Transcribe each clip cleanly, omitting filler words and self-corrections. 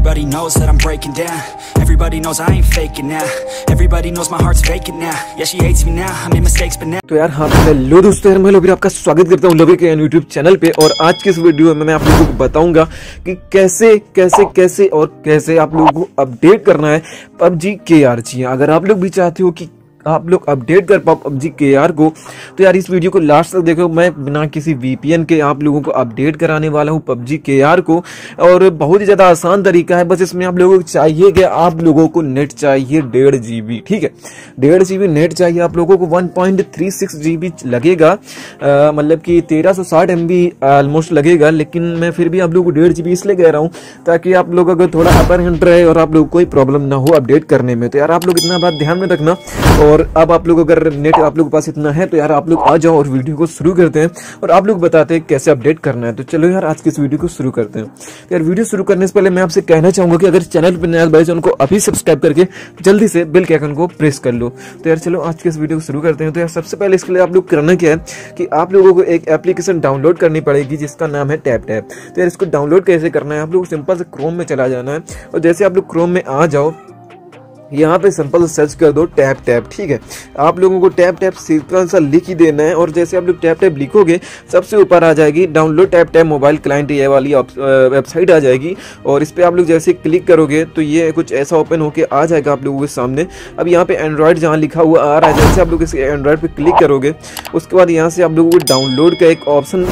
Everybody knows that I'm breaking down. Everybody knows I ain't faking now. Everybody knows my heart's vacant now. Yeah, she hates me now. I made mistakes but now. तो यार हाँ hello दोस्तों, यार मैं लोभी आपका स्वागत करता हूँ लोभी के यूट्यूब चैनल पे। और आज के इस वीडियो में मैं आप लोगों को बताऊंगा कि कैसे आप लोगों को अपडेट करना है पबजी KRG। अगर आप लोग भी चाहते हो कि आप लोग अपडेट कर पाओ पबजी KR को, तो यार इस वीडियो को लास्ट तक देखो। मैं बिना किसी VPN के आप लोगों को अपडेट कराने वाला हूँ पबजी KR को, और बहुत ही ज़्यादा आसान तरीका है। बस इसमें आप लोगों को चाहिए कि आप लोगों को नेट चाहिए 1.5 GB, ठीक है। 1.5 GB नेट चाहिए आप लोगों को। 1.36 GB लगेगा, मतलब कि 1360 MB ऑलमोस्ट लगेगा। लेकिन मैं फिर भी आप लोगों को 1.5 GB इसलिए कह रहा हूँ ताकि आप लोग अगर थोड़ा अपर हैंड रहे और आप लोग कोई प्रॉब्लम ना हो अपडेट करने में। तो यार आप लोग इतना बात ध्यान में रखना। और अब आप लोग अगर नेट आप लोगों के पास इतना है तो यार आप लोग आ जाओ और वीडियो को शुरू करते हैं और आप लोग बताते हैं कैसे अपडेट करना है। तो चलो यार आज के इस वीडियो को शुरू करते हैं। यार वीडियो शुरू करने से पहले मैं आपसे कहना चाहूंगा कि अगर चैनल पर नया भाई उनको अभी सब्सक्राइब करके जल्दी से बेल के आइकन को प्रेस कर लो। तो यार चलो आज के इस वीडियो को शुरू करते हैं। तो यार सबसे पहले इसके लिए आप लोग करना क्या है कि आप लोगों को एक एप्लीकेशन डाउनलोड करनी पड़ेगी जिसका नाम है टैप। तो यार इसको डाउनलोड कैसे करना है, आप लोग सिंपल से क्रोम में चला जाना है। और जैसे आप लोग क्रोम में आ जाओ, यहाँ पे सिंपल सर्च कर दो टैप, ठीक है। आप लोगों को टैप सिंपल सा लिख ही देना है। और जैसे आप लोग टैप लिखोगे सबसे ऊपर आ जाएगी डाउनलोड टैप मोबाइल क्लाइंट, ये वाली वेबसाइट आ जाएगी। और इस पर आप लोग जैसे क्लिक करोगे तो ये कुछ ऐसा ओपन होके आ जाएगा आप लोगों के सामने। अब यहाँ पे एंड्रॉयड जहाँ लिखा हुआ आ रहा है, जैसे आप लोग इस एंड्रॉयड पे क्लिक करोगे उसके बाद यहाँ से आप लोगों को डाउनलोड का एक ऑप्शन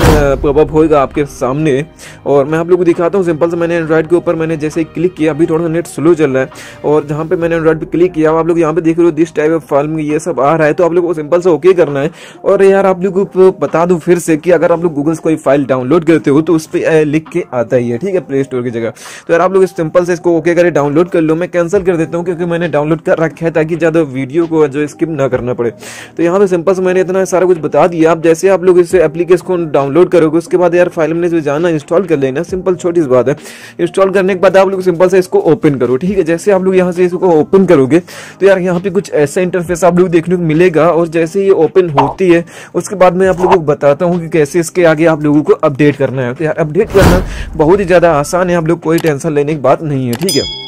पॉपअप होगा आपके सामने। और मैं आप लोगों को दिखाता हूँ। सिंपल से मैंने एंड्रॉयड के ऊपर मैंने जैसे क्लिक किया, अभी थोड़ा सा नेट स्लो चल रहा है। और जहाँ पे मैंने एंड्रॉयड पे क्लिक किया, आप लोग यहाँ पे देख रहे हो दिस टाइप ऑफ फाइल में ये सब आ रहा है। तो आप लोग को सिंपल से ओके करना है। और यार आप लोगों को बता दूं फिर से कि अगर आप लोग गूगल से कोई फाइल डाउनलोड करते हो तो उस पर लिख के आता ही है, ठीक है, प्ले स्टोर की जगह। तो यार आप लोग सिंपल से इसको ओके करे डाउनलोड कर लो। मैं कैंसिल कर देता हूँ क्योंकि मैंने डाउनलोड कर रखा है ताकि ज्यादा वीडियो को जो स्किप ना करना पड़े। तो यहाँ पे सिंपल से मैंने इतना सारा कुछ बता दिया। अब जैसे आप लोग इस एप्लीकेशन को डाउनलोड करोगे उसके बाद यार फाइल में जाना, इंस्टॉल कर लेना। सिंपल छोटी सी बात है। इंस्टॉल करने के बाद आप लोग सिंपल से इसको ओपन करो, ठीक है। जैसे आप लोग यहाँ से इसको ओपन करोगे तो यार यहाँ पे कुछ ऐसा इंटरफेस आप लोग देखने को मिलेगा। और जैसे ये ओपन होती है उसके बाद मैं आप लोगों को बताता हूँ कि कैसे इसके आगे आप लोगों को अपडेट करना है। तो यार अपडेट करना बहुत ही ज्यादा आसान है, आप लोग कोई टेंशन लेने की बात नहीं है, ठीक है।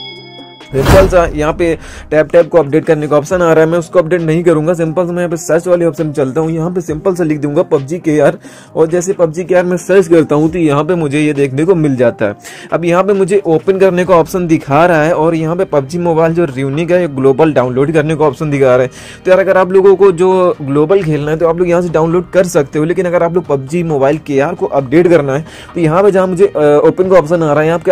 सिंपल सा यहाँ पे टैप को अपडेट करने का ऑप्शन आ रहा है, मैं उसको अपडेट नहीं करूंगा। सिंपल से मैं यहाँ पे सर्च वाले ऑप्शन चलता हूँ। यहाँ पे सिंपल से लिख दूंगा पबजी KR। और जैसे पबजी KR मैं सर्च करता हूँ तो यहाँ पे मुझे ये देखने को मिल जाता है। अब यहाँ पे मुझे ओपन करने का ऑप्शन दिखा रहा है। और यहाँ पे पबजी मोबाइल जो यूनिक है ग्लोबल डाउनलोड करने का ऑप्शन दिखा रहा है। तो यार अगर आप लोगों को जो ग्लोबल खेलना है तो आप लोग यहाँ से डाउनलोड कर सकते हो। लेकिन अगर आप लोग पबजी मोबाइल KR को अपडेट करना है तो यहाँ पे जहाँ मुझे ओपन का ऑप्शन आ रहा है यहाँ पे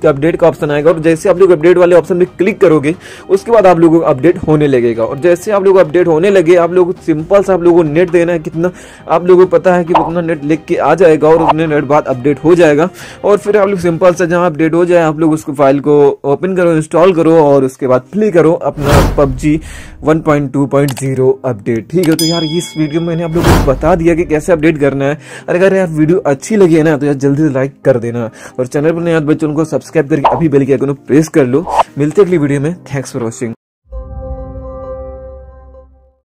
अपडेट का ऑप्शन आएगा। और जैसे आप लोग अपडेट वाले ऑप्शन में क्लिक करोगे उसके बाद आप लोगों को अपडेट होने लगेगा। और जैसे आप लोग अपडेट होने लगे, आप लोग सिंपल सा आप लोगों को नेट देना है कितना आप लोगों को पता है कि उतना नेट लिख के आ जाएगा और उतने नेट बाद अपडेट हो जाएगा। और फिर आप लोग सिंपल सा जहां अपडेट हो जाए आप लोग उसको फाइल को ओपन करो, इंस्टॉल करो और उसके बाद प्ले करो अपना पबजी 1.2.0 अपडेट, ठीक है। तो यार इस वीडियो में मैंने आप लोगों को बता दिया कि कैसे अपडेट करना है। और अगर यार वीडियो अच्छी लगी है ना तो यार जल्दी से लाइक कर देना और चैनल पर नए बच्चों को सब्सक्राइब करके अभी बेल के आइकन को प्रेस कर लो। मिलते हैं अगली वीडियो में। Thanks for watching.